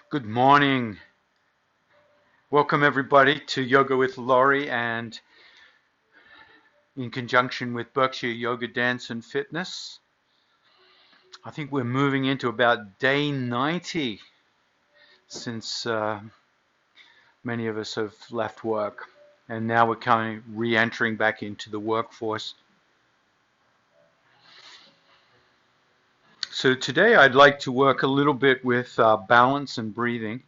Good morning. Welcome everybody to Yoga with Laurie, and in conjunction with Berkshire Yoga Dance and Fitness. I think we're moving into about day 90 since many of us have left work, and now we're re-entering back into the workforce. So today I'd like to work a little bit with balance and breathing.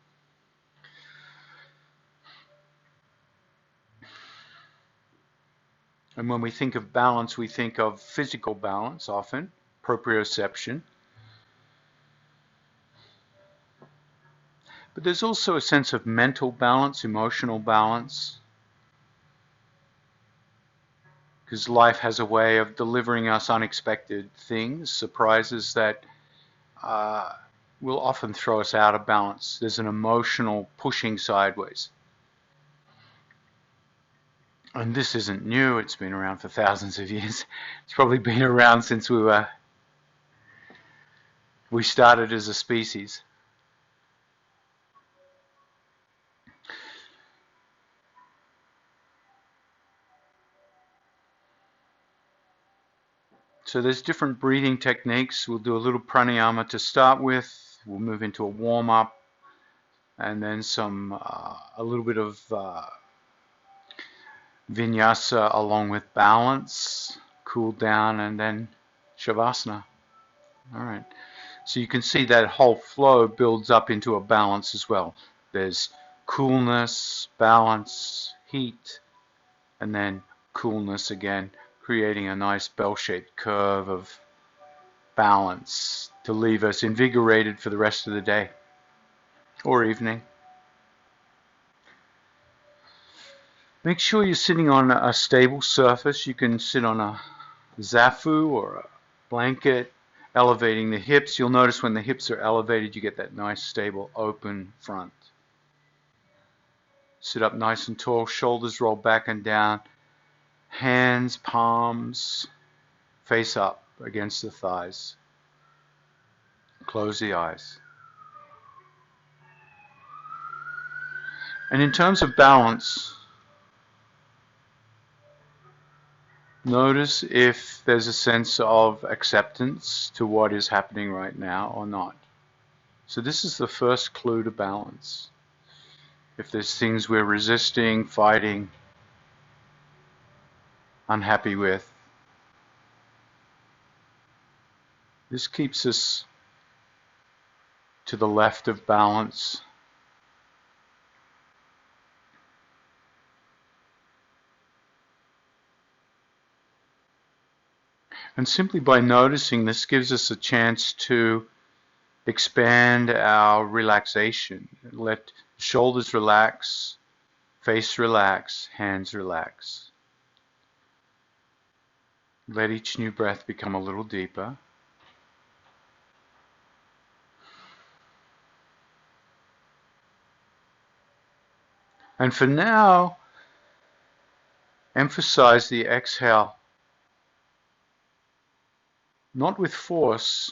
And when we think of balance, we think of physical balance often, proprioception. But there's also a sense of mental balance, emotional balance, because life has a way of delivering us unexpected things, surprises that will often throw us out of balance. There's an emotional pushing sideways. And this isn't new, it's been around for thousands of years. It's probably been around since we started as a species. So there's different breathing techniques. We'll do a little pranayama to start with. We'll move into a warm-up, and then a little bit of vinyasa along with balance, cool down, and then shavasana. All right. So you can see that whole flow builds up into a balance as well. There's coolness, balance, heat, and then coolness again, creating a nice bell-shaped curve of balance to leave us invigorated for the rest of the day or evening. Make sure you're sitting on a stable surface. You can sit on a zafu or a blanket, elevating the hips. You'll notice when the hips are elevated, you get that nice, stable, open front. Sit up nice and tall, shoulders roll back and down, hands, palms, face up against the thighs. Close the eyes. And in terms of balance, notice if there's a sense of acceptance to what is happening right now or not. So this is the first clue to balance. If there's things we're resisting, fighting, unhappy with, this keeps us to the left of balance. And simply by noticing this gives us a chance to expand our relaxation. Let shoulders relax, face relax, hands relax. Let each new breath become a little deeper. And for now, emphasize the exhale, not with force,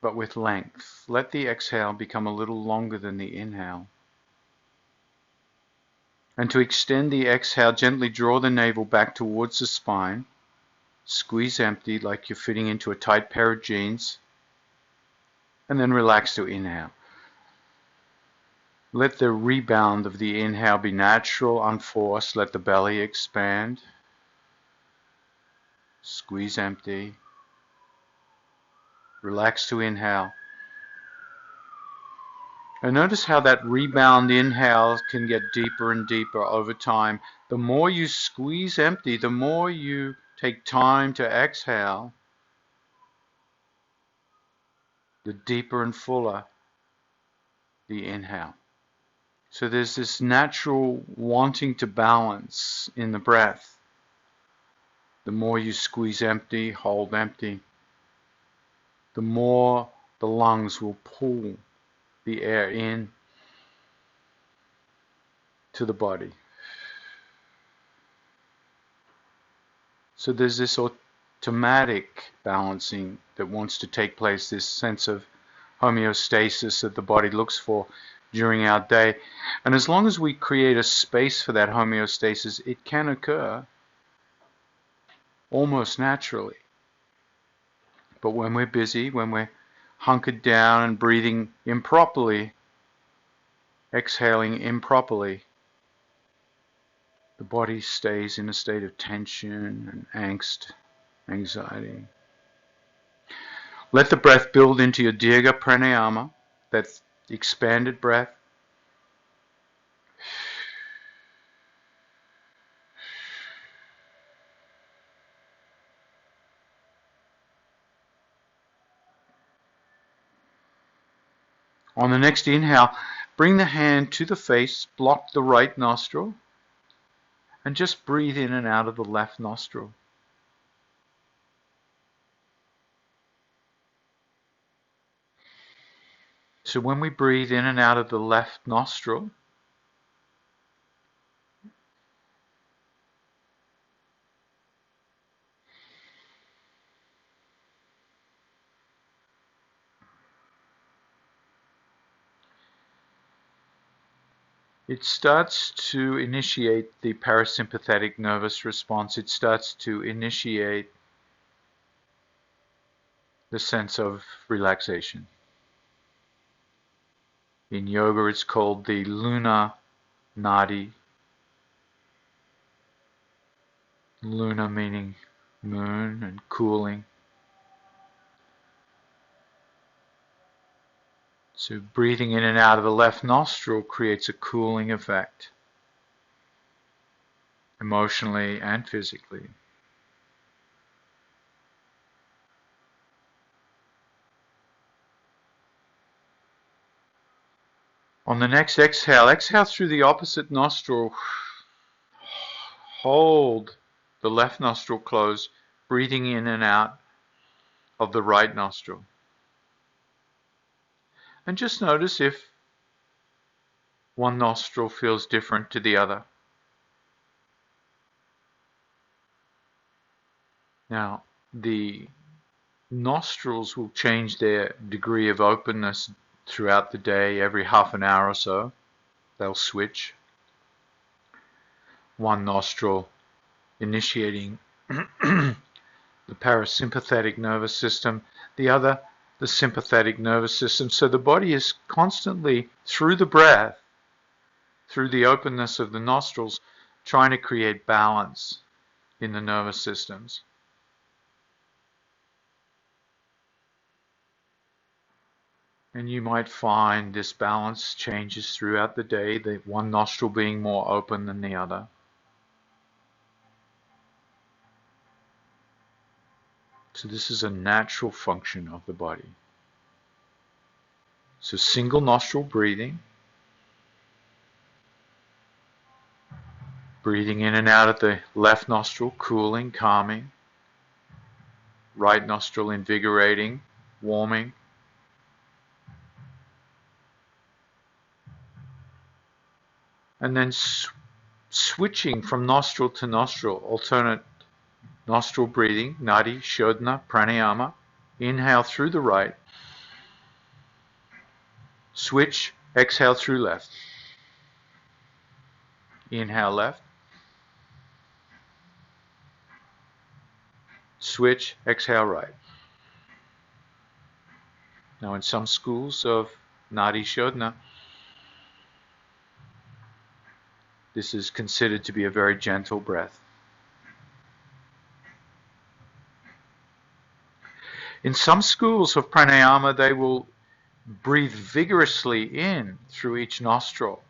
but with length. Let the exhale become a little longer than the inhale. And to extend the exhale, gently draw the navel back towards the spine. Squeeze empty like you're fitting into a tight pair of jeans. And then relax to inhale. Let the rebound of the inhale be natural, unforced. Let the belly expand. Squeeze empty. Relax to inhale. And notice how that rebound inhale can get deeper and deeper over time. The more you squeeze empty, the more you take time to exhale, the deeper and fuller the inhale. So there's this natural wanting to balance in the breath. The more you squeeze empty, hold empty, the more the lungs will pull the air in to the body. So there's this automatic balancing that wants to take place, this sense of homeostasis that the body looks for during our day. And as long as we create a space for that homeostasis, it can occur almost naturally. But when we're busy, when we're hunkered down and breathing improperly, exhaling improperly, the body stays in a state of tension and angst, anxiety. Let the breath build into your Dirgha Pranayama, that expanded breath. On the next inhale, bring the hand to the face, block the right nostril, and just breathe in and out of the left nostril. So when we breathe in and out of the left nostril, it starts to initiate the parasympathetic nervous response. It starts to initiate the sense of relaxation. In yoga, it's called the Luna Nadi. Luna meaning moon and cooling. So breathing in and out of the left nostril creates a cooling effect, emotionally and physically. On the next exhale, exhale through the opposite nostril. Hold the left nostril closed, breathing in and out of the right nostril. And just notice if one nostril feels different to the other. Now, the nostrils will change their degree of openness throughout the day. Every half an hour or so, they'll switch. One nostril initiating the parasympathetic nervous system, the other the sympathetic nervous system. So the body is constantly, through the breath, through the openness of the nostrils, trying to create balance in the nervous systems. And you might find this balance changes throughout the day, the one nostril being more open than the other. So this is a natural function of the body. So single nostril breathing. Breathing in and out of the left nostril, cooling, calming. Right nostril invigorating, warming. And then switching from nostril to nostril, alternate nostril breathing, nadi, shodhana, pranayama. Inhale through the right. Switch, exhale through left. Inhale left. Switch, exhale right. Now in some schools of nadi shodhana, this is considered to be a very gentle breath. In some schools of pranayama, they will breathe vigorously in through each nostril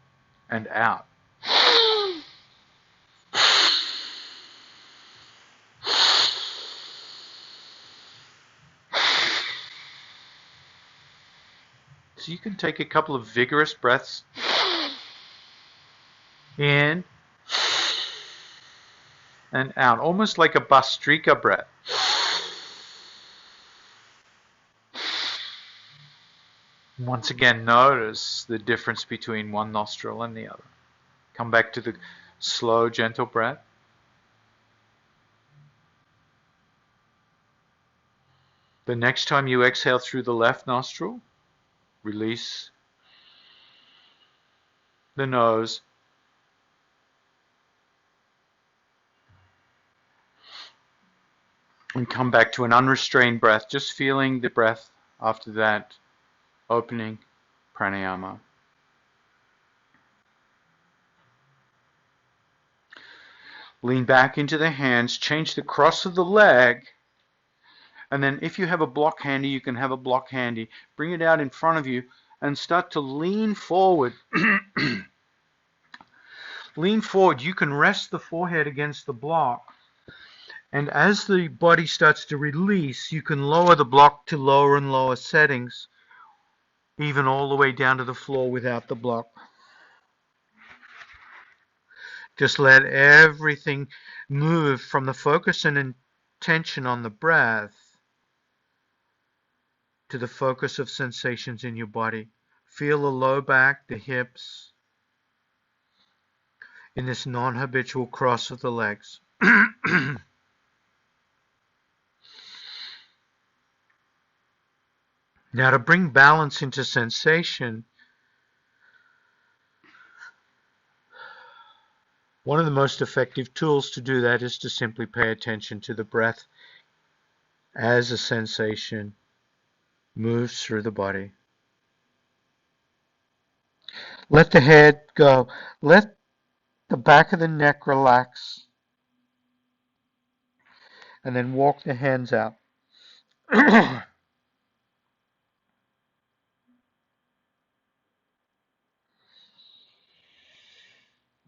and out. So you can take a couple of vigorous breaths in and out, almost like a Bhastrika breath. Once again, notice the difference between one nostril and the other. Come back to the slow, gentle breath. The next time you exhale through the left nostril, Release the nose. And come back to an unrestrained breath, just feeling the breath after that opening pranayama. Lean back into the hands, change the cross of the leg, and then if you have a block handy, you can have a block handy. Bring it out in front of you and start to lean forward. Lean forward. You can rest the forehead against the block. And as the body starts to release, you can lower the block to lower and lower settings, even all the way down to the floor without the block. Just let everything move from the focus and intention on the breath to the focus of sensations in your body. Feel the low back, the hips, in this non-habitual cross of the legs. Now, to bring balance into sensation, one of the most effective tools to do that is to simply pay attention to the breath as a sensation moves through the body. Let the head go. Let the back of the neck relax. And then walk the hands out.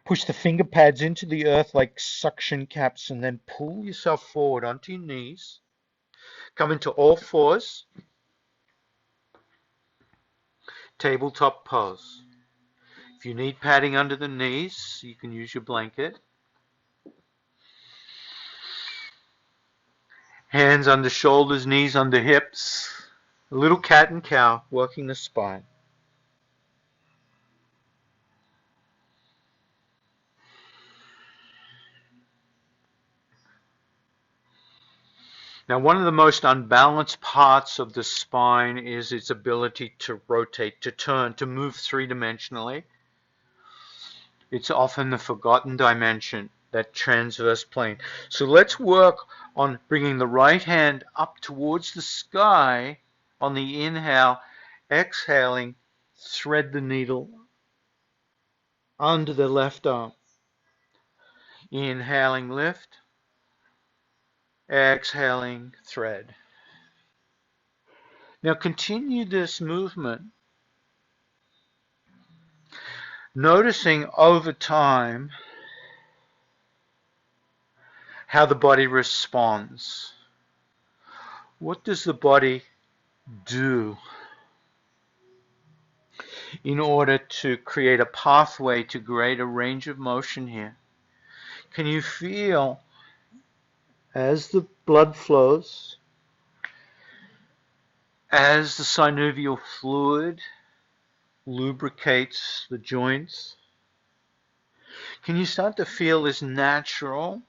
Push the finger pads into the earth like suction caps and then pull yourself forward onto your knees. Come into all fours. Tabletop pose. If you need padding under the knees, you can use your blanket. Hands under shoulders, knees under hips. A little cat and cow working the spine. Now, one of the most unbalanced parts of the spine is its ability to rotate, to turn, to move three-dimensionally. It's often the forgotten dimension, that transverse plane. So let's work on bringing the right hand up towards the sky on the inhale, exhaling, thread the needle under the left arm. Inhaling, lift. Exhaling, thread. Now continue this movement, noticing over time how the body responds. What does the body do in order to create a pathway to greater range of motion here? Can you feel as the blood flows, as the synovial fluid lubricates the joints? Can you start to feel this natural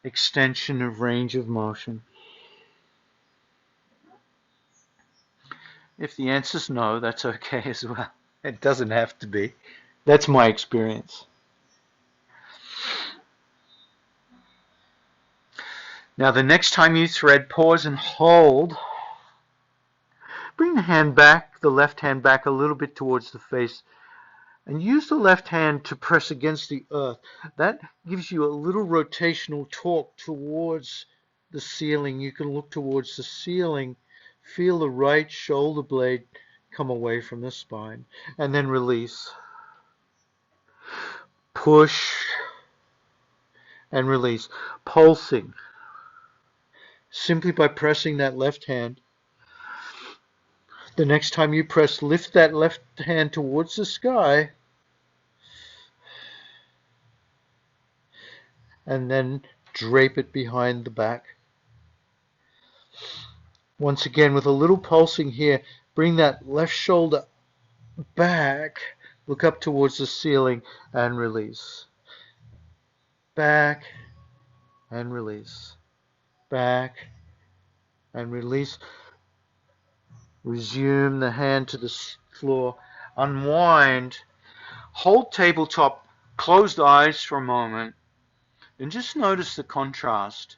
extension of range of motion? If the answer is no, that's okay as well. It doesn't have to be. That's my experience. Now, the next time you thread, pause and hold. Bring the hand back, the left hand back a little bit towards the face, and use the left hand to press against the earth. That gives you a little rotational torque towards the ceiling. You can look towards the ceiling, feel the right shoulder blade come away from the spine, and then release. Push and release. Pulsing. Simply by pressing that left hand. The next time you press, lift that left hand towards the sky, and then drape it behind the back. Once again, with a little pulsing here, bring that left shoulder back, look up towards the ceiling, and release. Back and release. Back and release. Resume the hand to the floor. Unwind. Hold tabletop. Closed eyes for a moment. And just notice the contrast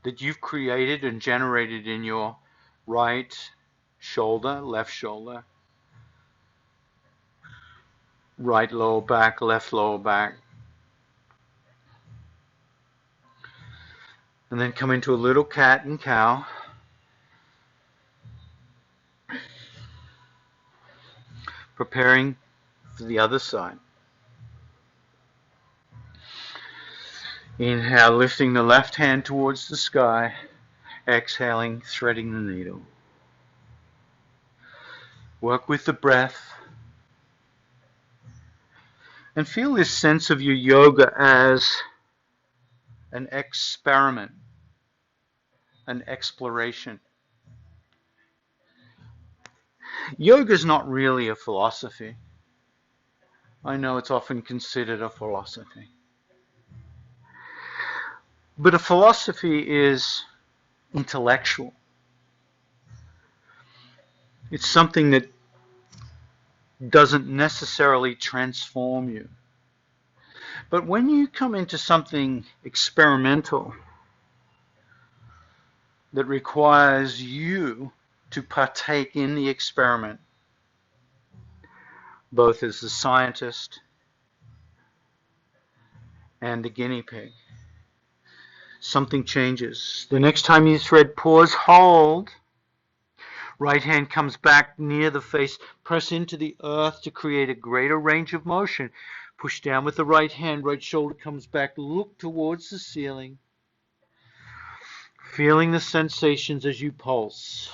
that you've created and generated in your right shoulder, left shoulder, right lower back, left lower back. And then come into a little cat and cow. Preparing for the other side. Inhale, lifting the left hand towards the sky. Exhaling, threading the needle. Work with the breath. And feel this sense of your yoga as an experiment, an exploration. Yoga is not really a philosophy. I know it's often considered a philosophy. But a philosophy is intellectual. It's something that doesn't necessarily transform you. But when you come into something experimental that requires you to partake in the experiment, both as the scientist and the guinea pig, something changes. The next time you thread, pause, hold. Right hand comes back near the face. Press into the earth to create a greater range of motion. Push down with the right hand. Right shoulder comes back. Look towards the ceiling. Feeling the sensations as you pulse.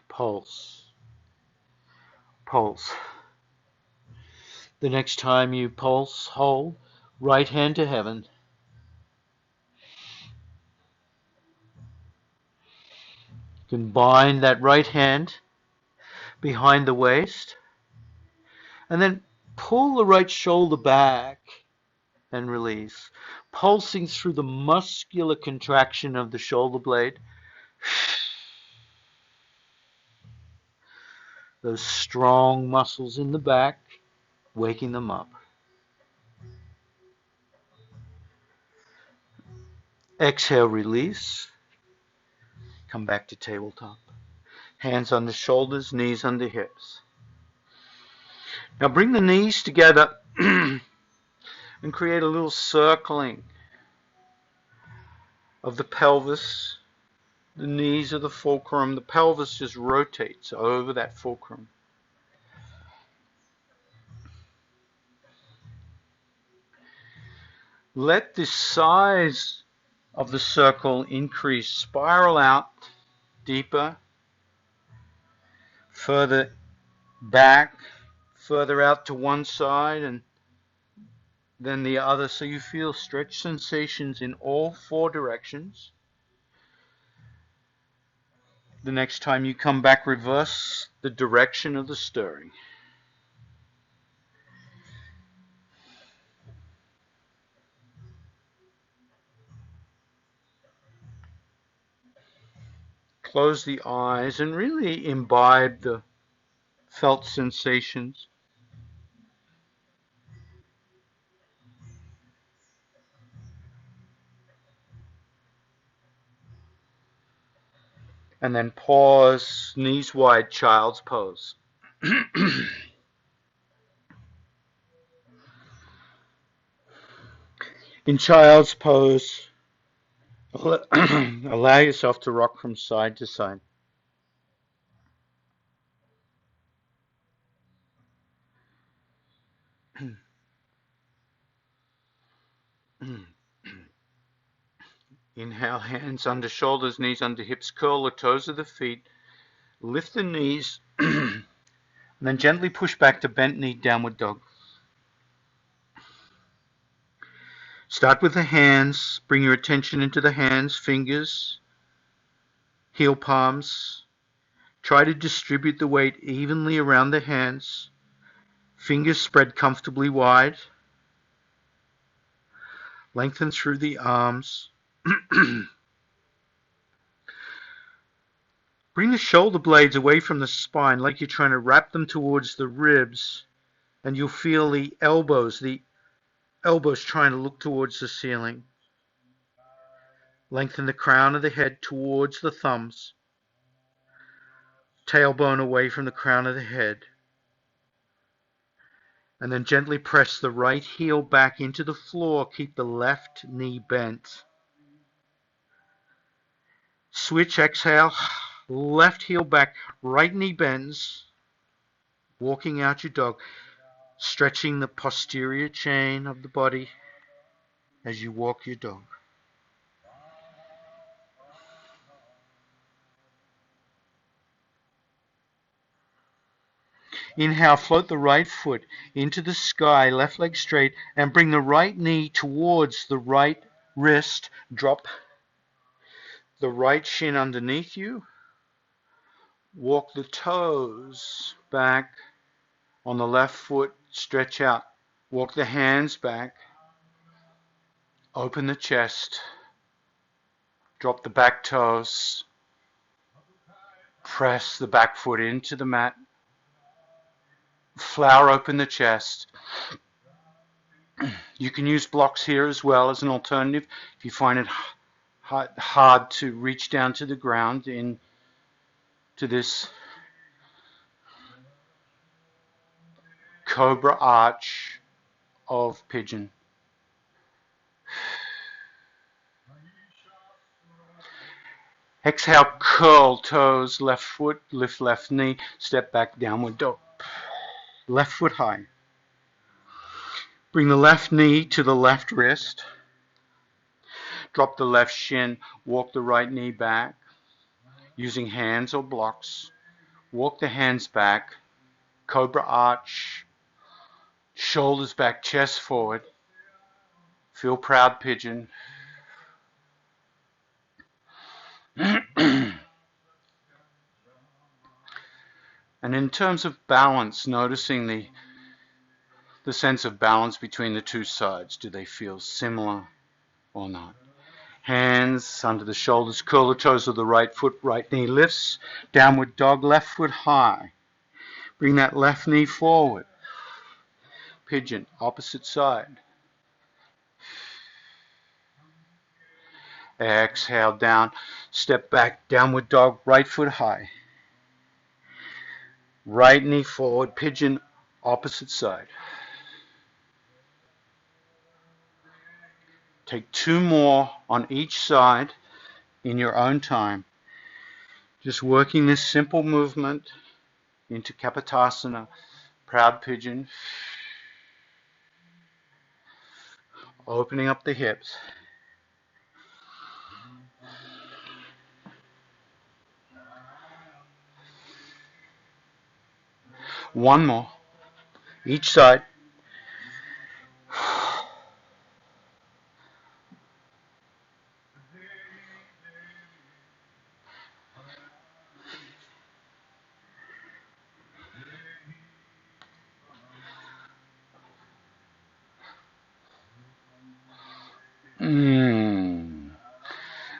Pulse. Pulse. The next time you pulse, hold. Right hand to heaven. You can bind that right hand behind the waist. And then pull the right shoulder back and release. Pulsing through the muscular contraction of the shoulder blade. Those strong muscles in the back, waking them up. Exhale, release. Come back to tabletop. Hands on the shoulders, knees under hips. Now bring the knees together and create a little circling of the pelvis. The knees are the fulcrum. The pelvis just rotates over that fulcrum. Let the size of the circle increase. Spiral out deeper, further back, further out to one side and then the other, so you feel stretch sensations in all four directions. The next time you come back, reverse the direction of the stirring. Close the eyes and really imbibe the felt sensations. And then pause, knees wide, child's pose. In child's pose, allow yourself to rock from side to side. Inhale, hands under shoulders, knees under hips, curl the toes of the feet, lift the knees, and then gently push back to bent knee, downward dog. Start with the hands, bring your attention into the hands, fingers, heel palms. Try to distribute the weight evenly around the hands, fingers spread comfortably wide. Lengthen through the arms. Bring the shoulder blades away from the spine like you're trying to wrap them towards the ribs, and you'll feel the elbows trying to look towards the ceiling. Lengthen the crown of the head towards the thumbs. Tailbone away from the crown of the head. And then gently press the right heel back into the floor. Keep the left knee bent. Switch, exhale. Left heel back, right knee bends. Walking out your dog. Stretching the posterior chain of the body as you walk your dog. Inhale, float the right foot into the sky, left leg straight, and bring the right knee towards the right wrist. Drop the right shin underneath you. Walk the toes back on the left foot, stretch out. Walk the hands back. Open the chest. Drop the back toes. Press the back foot into the mat. Flower open the chest. You can use blocks here as well as an alternative if you find it hard to reach down to the ground into this cobra arch of pigeon. Exhale, curl toes, left foot, lift left knee, step back, downward dog. Left foot high. Bring the left knee to the left wrist. Drop the left shin, walk the right knee back using hands or blocks. Walk the hands back, cobra arch, shoulders back, chest forward. Feel proud pigeon. And in terms of balance, noticing the sense of balance between the two sides. Do they feel similar or not? Hands under the shoulders, curl the toes of the right foot, right knee lifts, downward dog, left foot high. Bring that left knee forward. Pigeon, opposite side. Exhale down, step back, downward dog, right foot high. Right knee forward, pigeon, opposite side. Take 2 more on each side in your own time. Just working this simple movement into Kapotasana, proud pigeon. Opening up the hips. One more, each side.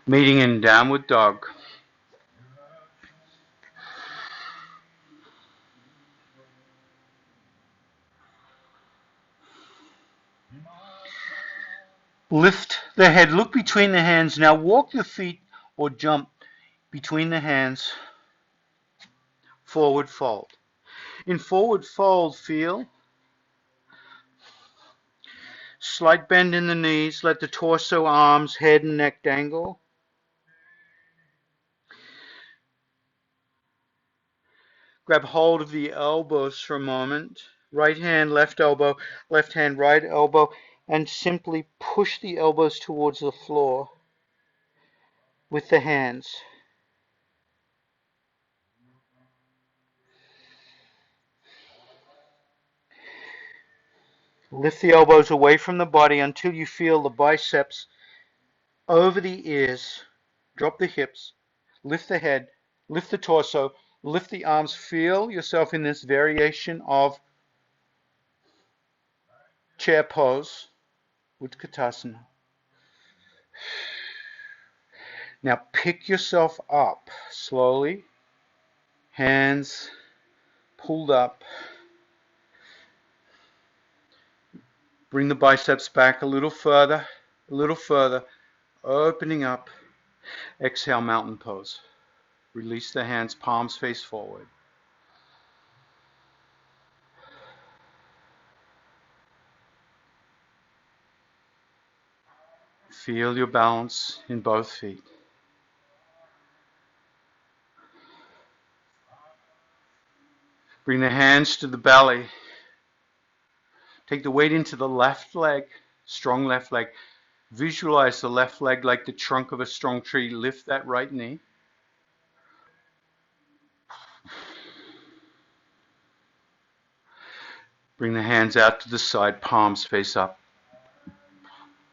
Meeting in downward dog. Lift the head, look between the hands. Now walk the feet or jump between the hands. Forward fold. In forward fold, feel slight bend in the knees. Let the torso, arms, head, and neck dangle. Grab hold of the elbows for a moment. Right hand, left elbow, left hand, right elbow, and simply push the elbows towards the floor with the hands. Lift the elbows away from the body until you feel the biceps over the ears. Drop the hips, lift the head, lift the torso, lift the arms. Feel yourself in this variation of chair pose, Utkatasana. Now pick yourself up slowly Hands pulled up. Bring the biceps back a little further, opening up. Exhale, mountain pose. Release the hands, palms face forward. Feel your balance in both feet. Bring the hands to the belly. Take the weight into the left leg, strong left leg. Visualize the left leg like the trunk of a strong tree. Lift that right knee. Bring the hands out to the side, palms face up.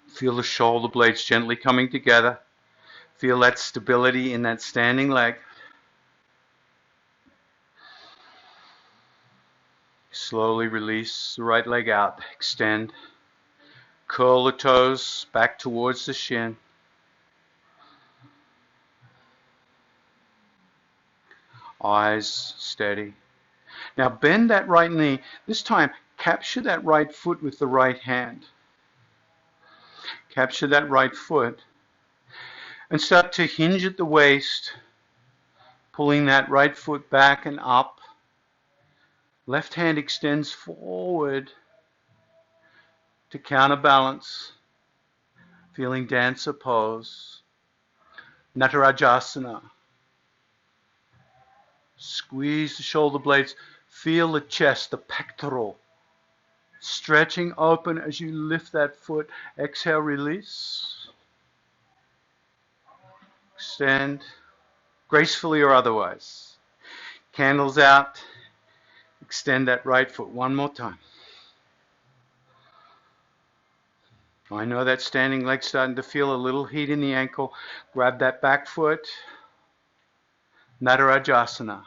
Feel the shoulder blades gently coming together. Feel that stability in that standing leg. Slowly release the right leg out. Extend. Curl the toes back towards the shin. Eyes steady. Now bend that right knee. This time, capture that right foot with the right hand. Capture that right foot. And start to hinge at the waist, pulling that right foot back and up. Left hand extends forward to counterbalance. Feeling dancer pose. Natarajasana. Squeeze the shoulder blades. Feel the chest, the pectoral. Stretching open as you lift that foot. Exhale, release. Extend, gracefully or otherwise. Candles out. Extend that right foot one more time. I know that standing leg starting to feel a little heat in the ankle. Grab that back foot. Natarajasana.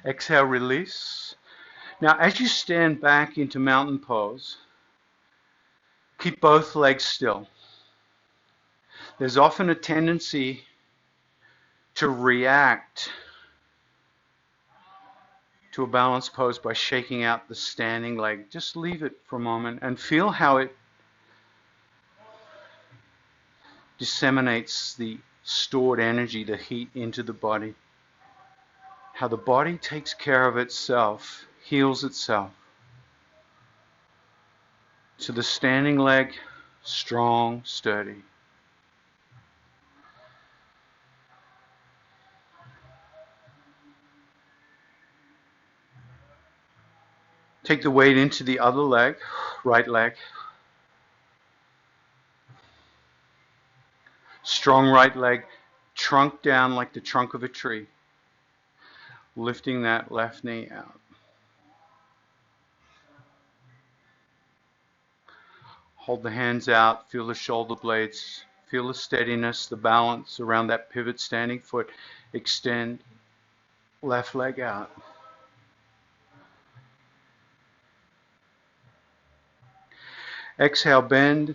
Exhale, release. Now, as you stand back into mountain pose, keep both legs still. There's often a tendency to react to a balanced pose by shaking out the standing leg. Just leave it for a moment and feel how it disseminates the stored energy, the heat into the body. How the body takes care of itself, heals itself. So the standing leg, strong, sturdy. Take the weight into the other leg, right leg. Strong right leg, trunk down like the trunk of a tree. Lifting that left knee out. Hold the hands out, feel the shoulder blades, feel the steadiness, the balance around that pivot standing foot. Extend, left leg out. Exhale, bend,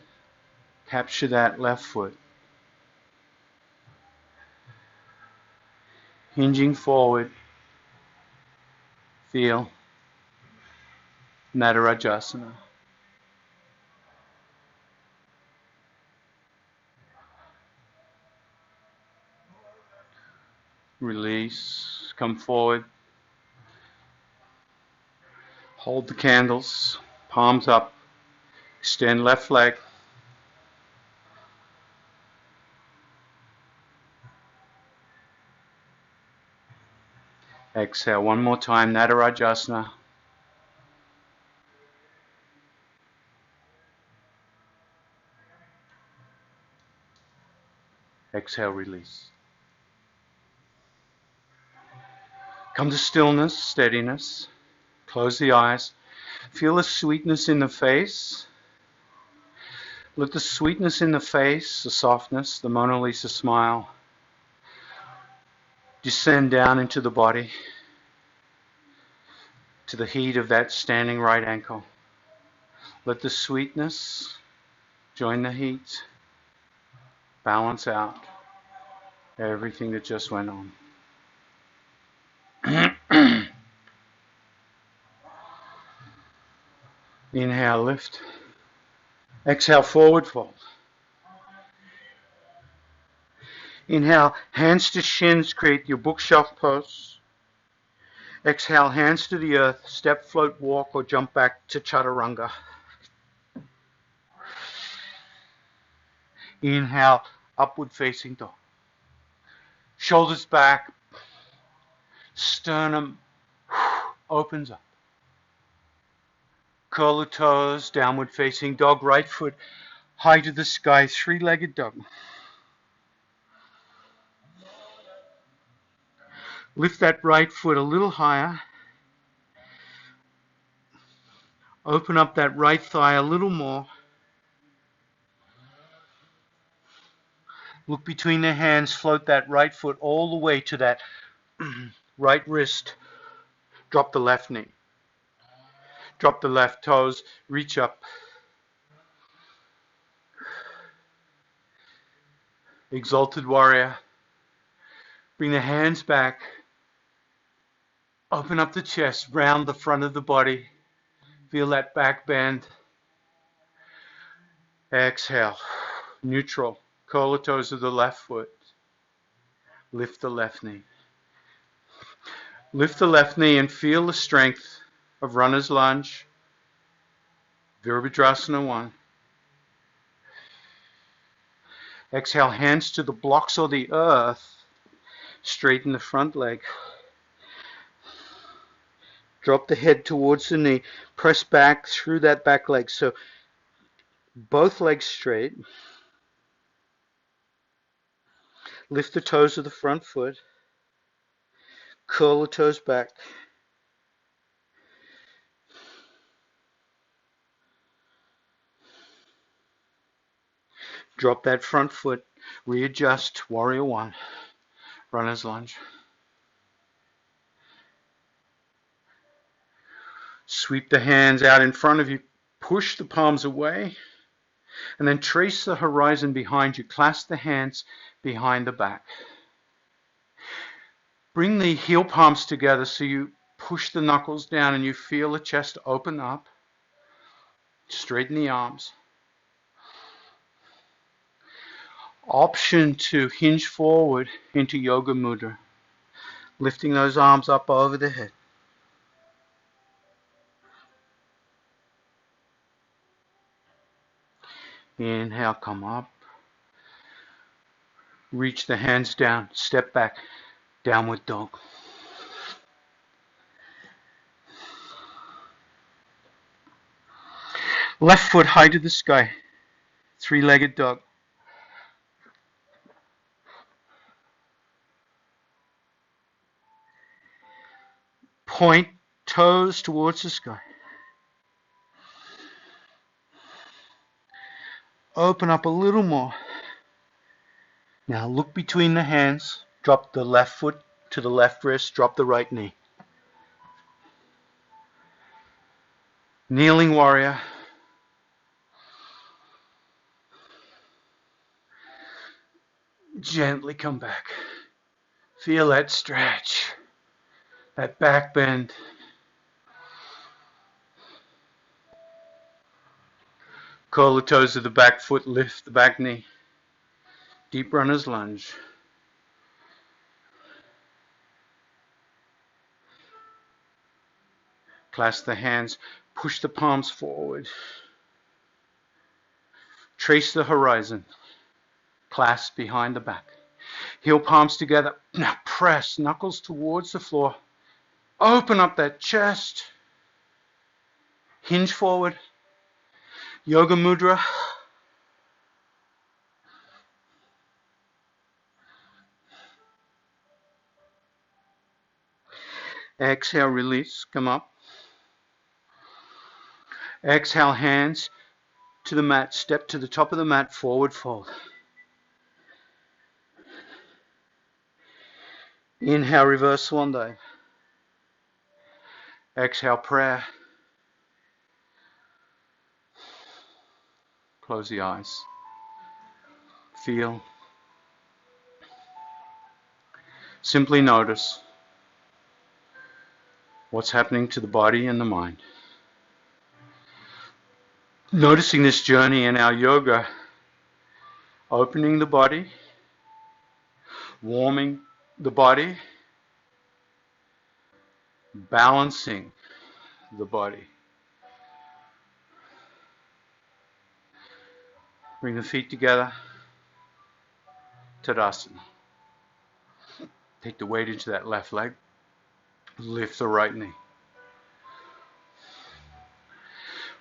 capture that left foot. Hinging forward, feel Natarajasana. Release, come forward. Hold the candles, palms up. Extend left leg. Exhale one more time, Natarajasana. Exhale, release. Come to stillness, steadiness. Close the eyes. Feel the sweetness in the face. Let the sweetness in the face, the softness, the Mona Lisa smile, descend down into the body, to the heat of that standing right ankle. Let the sweetness join the heat. Balance out everything that just went on. Inhale, lift. Exhale, forward fold. Inhale, hands to shins, create your bookshelf pose. Exhale, hands to the earth, step, float, walk, or jump back to chaturanga. Inhale, upward facing dog. Shoulders back, sternum opens up. Curl the toes, downward facing dog, right foot high to the sky, three-legged dog. Lift that right foot a little higher. Open up that right thigh a little more. Look between the hands, float that right foot all the way to that right wrist. Drop the left knee. Drop the left toes, reach up. Exalted warrior. Bring the hands back. Open up the chest, round the front of the body. Feel that back bend. Exhale. Neutral. Curl the toes of the left foot. Lift the left knee. Lift the left knee and feel the strength of runner's lunge. Virabhadrasana 1. Exhale, hands to the blocks or the earth. Straighten the front leg. Drop the head towards the knee. Press back through that back leg. So both legs straight. Lift the toes of the front foot. Curl the toes back. Drop that front foot. Readjust. Warrior 1. Runner's lunge. Sweep the hands out in front of you. Push the palms away. And then trace the horizon behind you. Clasp the hands behind the back. Bring the heel palms together so you push the knuckles down and you feel the chest open up. Straighten the arms. Option to hinge forward into yoga mudra. Lifting those arms up over the head. Inhale, come up. Reach the hands down. Step back. Downward dog. Left foot high to the sky. Three-legged dog. Point toes towards the sky. Open up a little more. Now look between the hands. Drop the left foot to the left wrist. Drop the right knee. Kneeling warrior. Gently come back. Feel that stretch. That back bend. Curl the toes of the back foot, lift the back knee. Deep runner's lunge. Clasp the hands, push the palms forward. Trace the horizon. Clasp behind the back. Heel palms together. Now press knuckles towards the floor. Open up that chest. Hinge forward. Yoga mudra. Exhale, release, come up. Exhale, hands to the mat, step to the top of the mat, forward fold. Inhale, reverse swan dive. Exhale, prayer. Close the eyes. Feel Simply notice what's happening to the body and the mind. Noticing this journey in our yoga, opening the body, warming the body, balancing the body. Bring the feet together, Tadasana. Take the weight into that left leg, lift the right knee.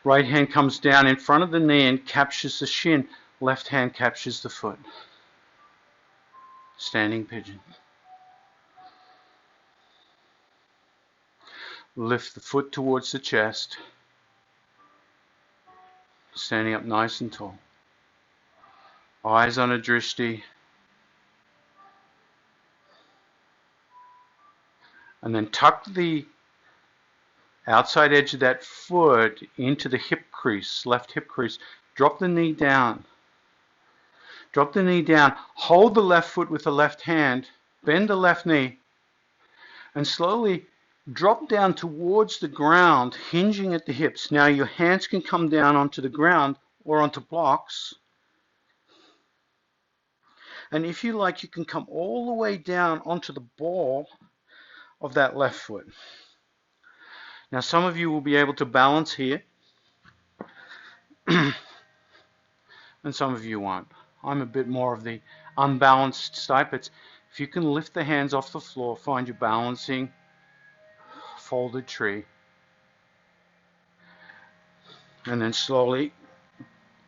Right hand comes down in front of the knee and captures the shin. Left hand captures the foot. Standing pigeon. Lift the foot towards the chest. Standing up nice and tall. Eyes on a drishti. And then tuck the outside edge of that foot into the hip crease, left hip crease. Drop the knee down. Drop the knee down. Hold the left foot with the left hand. Bend the left knee. And slowly drop down towards the ground, hinging at the hips. Now your hands can come down onto the ground or onto blocks. And if you like, you can come all the way down onto the ball of that left foot. Now some of you will be able to balance here, and some of you won't. I'm a bit more of the unbalanced type. If you can lift the hands off the floor, find your balancing folded tree, and then slowly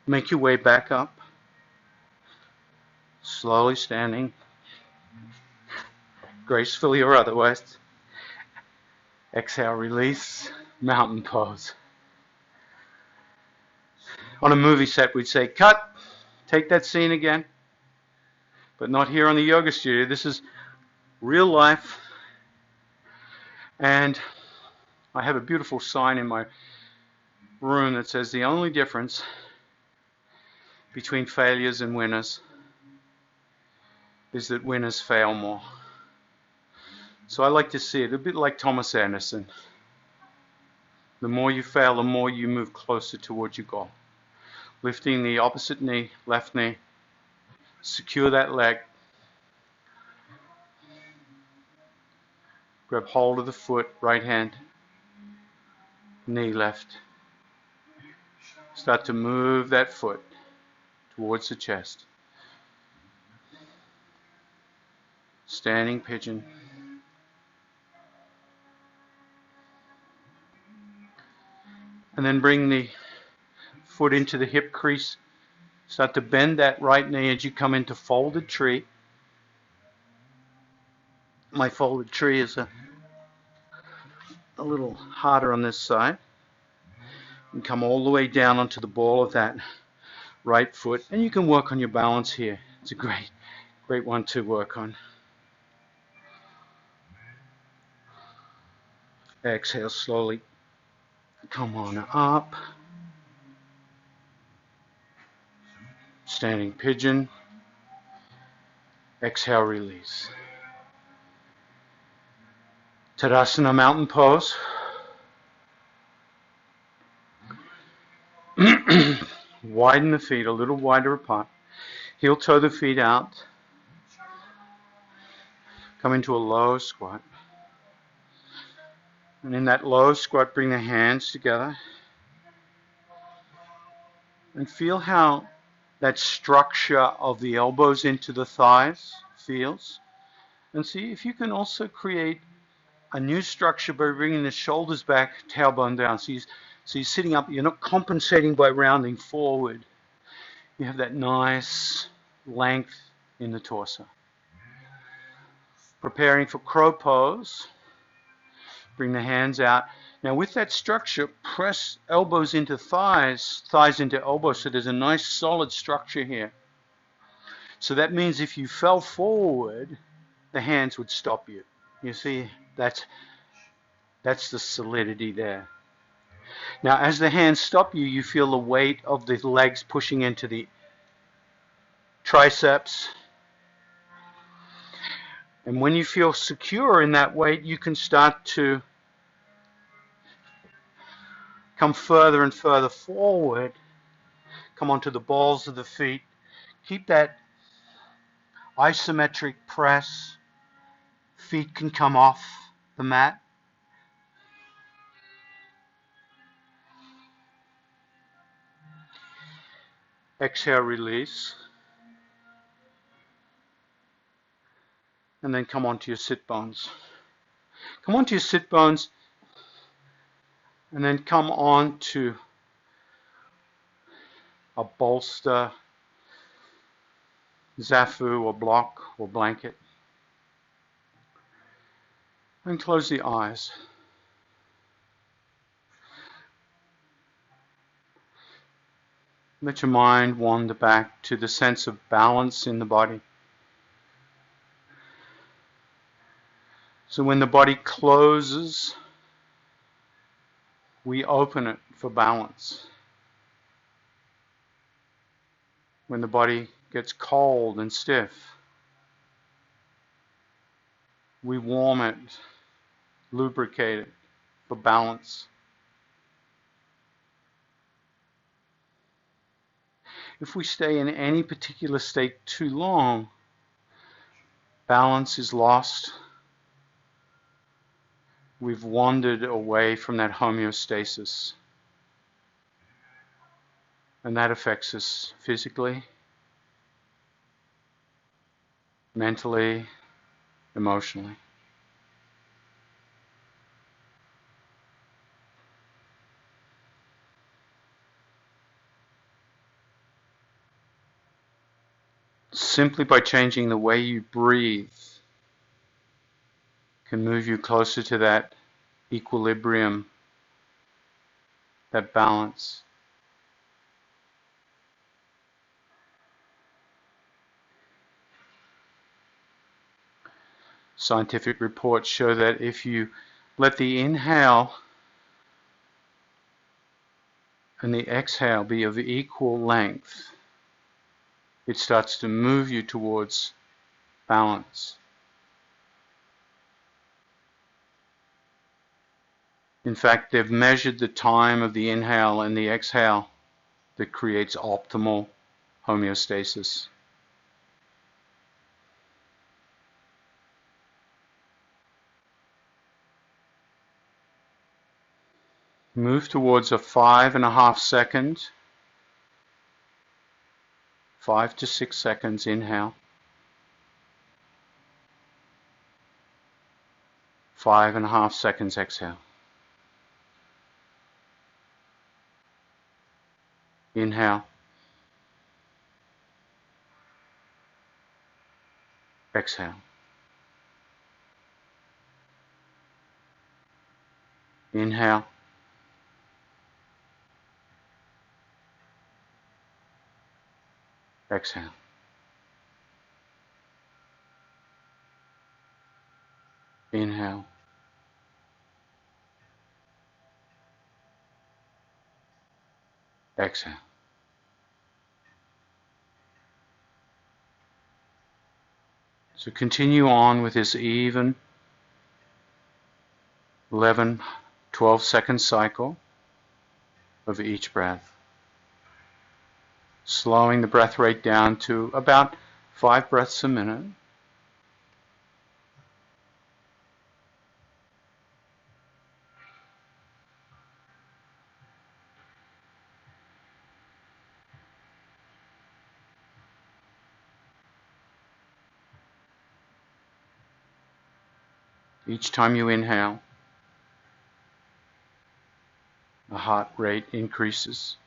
make your way back up, slowly standing, gracefully or otherwise. Exhale, release, mountain pose. On a movie set, we'd say, cut, take that scene again. But not here on the yoga studio. This is real life. And I have a beautiful sign in my room that says the only difference between failures and winners is that winners fail more. So I like to see it a bit like Thomas Anderson. The more you fail, the more you move closer towards your goal. Lifting the opposite knee, left knee. Secure that leg. Grab hold of the foot, right hand. Knee left. Start to move that foot towards the chest. Standing pigeon. And then bring the foot into the hip crease. Start to bend that right knee as you come into folded tree. My folded tree is a little harder on this side. And come all the way down onto the ball of that right foot. And you can work on your balance here. It's a great one to work on. Exhale slowly. Come on up. Standing pigeon. Exhale, release. Tadasana, mountain pose. Widen the feet a little wider apart. Heel toe the feet out. Come into a low squat. And in that low squat, bring the hands together. And feel how that structure of the elbows into the thighs feels. And see if you can also create a new structure by bringing the shoulders back, tailbone down. So you're sitting up, you're not compensating by rounding forward. You have that nice length in the torso. Preparing for crow pose. Bring the hands out. Now with that structure, press elbows into thighs, thighs into elbows, so there's a nice solid structure here. So that means if you fell forward, the hands would stop you. You see, that's the solidity there. Now as the hands stop you, you feel the weight of the legs pushing into the triceps. And when you feel secure in that weight, you can start to come further and further forward, come onto the balls of the feet. Keep that isometric press. Feet can come off the mat. Exhale, release. And then come onto your sit bones. Come onto your sit bones and then come on to a bolster, zafu or block or blanket. And close the eyes. Let your mind wander back to the sense of balance in the body. So when the body closes, we open it for balance. When the body gets cold and stiff, we warm it, lubricate it for balance. If we stay in any particular state too long, balance is lost. We've wandered away from that homeostasis. And that affects us physically, mentally, emotionally. Simply by changing the way you breathe can move you closer to that equilibrium, that balance. Scientific reports show that if you let the inhale and the exhale be of equal length, it starts to move you towards balance. In fact, they've measured the time of the inhale and the exhale that creates optimal homeostasis. Move towards a 5.5 second, 5 to 6 seconds inhale, 5.5 seconds exhale. Inhale, exhale. Inhale, exhale. Inhale, exhale. So continue on with this even 11, 12 second cycle of each breath. Slowing the breath rate down to about 5 breaths a minute. Each time you inhale, the heart rate increases.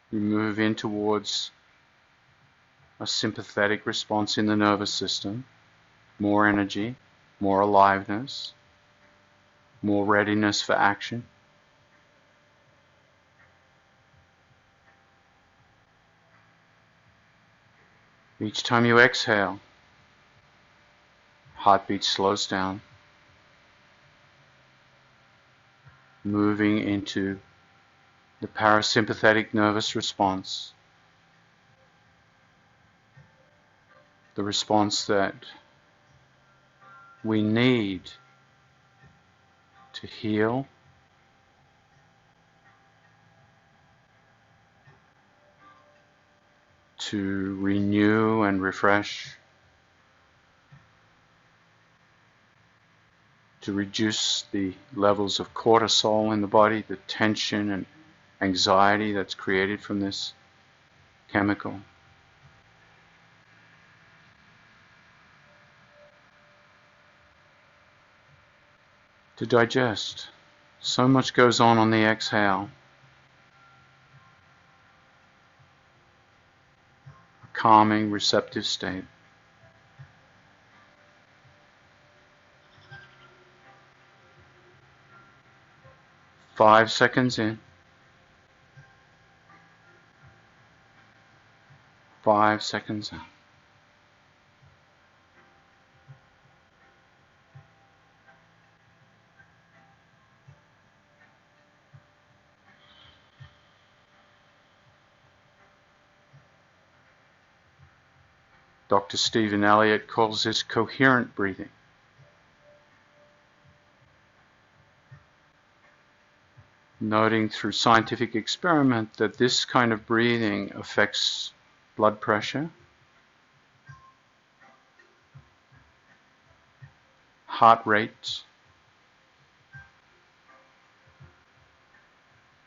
You move in towards a sympathetic response in the nervous system, more energy, more aliveness, more readiness for action. Each time you exhale, heartbeat slows down, moving into the parasympathetic nervous response. the response that we need to heal, to renew and refresh, to reduce the levels of cortisol in the body, the tension and anxiety that's created from this chemical. To digest. So much goes on the exhale. A calming, receptive state. Five seconds in. 5 seconds out. Dr. Stephen Elliott calls this coherent breathing. Noting through scientific experiment that this kind of breathing affects blood pressure, heart rate,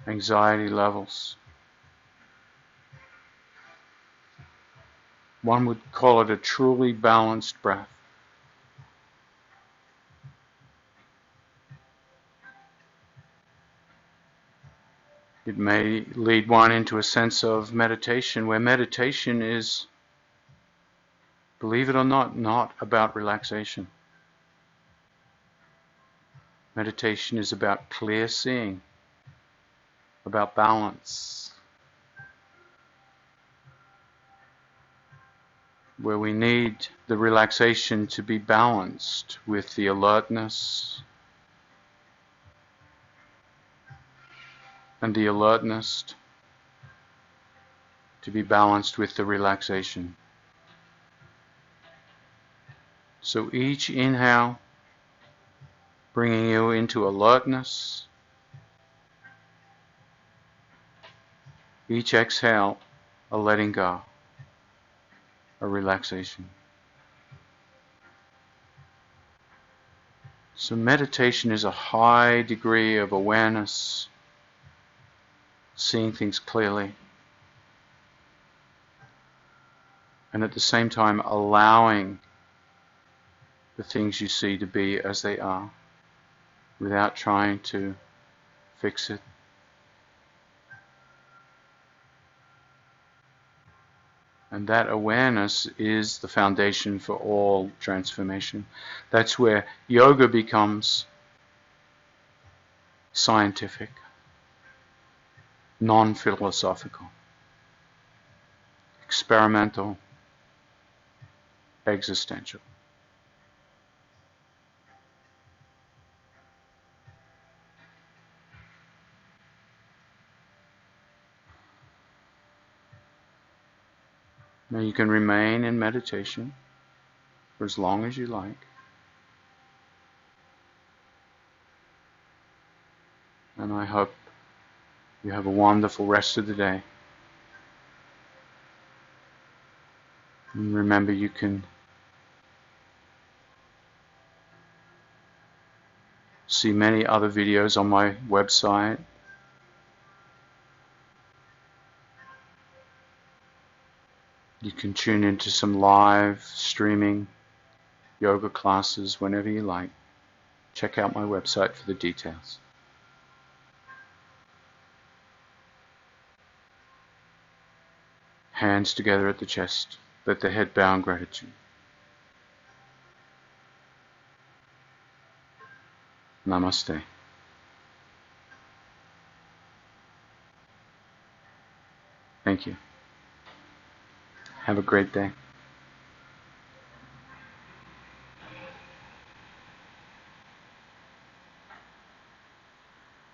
anxiety levels. One would call it a truly balanced breath. It may lead one into a sense of meditation, where meditation is, believe it or not about relaxation. Meditation is about clear seeing, about balance, where we need the relaxation to be balanced with the alertness, and the alertness to be balanced with the relaxation. So each inhale bringing you into alertness, each exhale a letting go, a relaxation. So meditation is a high degree of awareness, seeing things clearly, and at the same time allowing the things you see to be as they are, without trying to fix it. And that awareness is the foundation for all transformation. That's where yoga becomes scientific, non-philosophical, experimental, existential. Now you can remain in meditation for as long as you like. And I hope you have a wonderful rest of the day. And remember, you can see many other videos on my website. You can tune into some live streaming yoga classes whenever you like. Check out my website for the details. Hands together at the chest. Let the head bow in gratitude. Namaste. Thank you. Have a great day.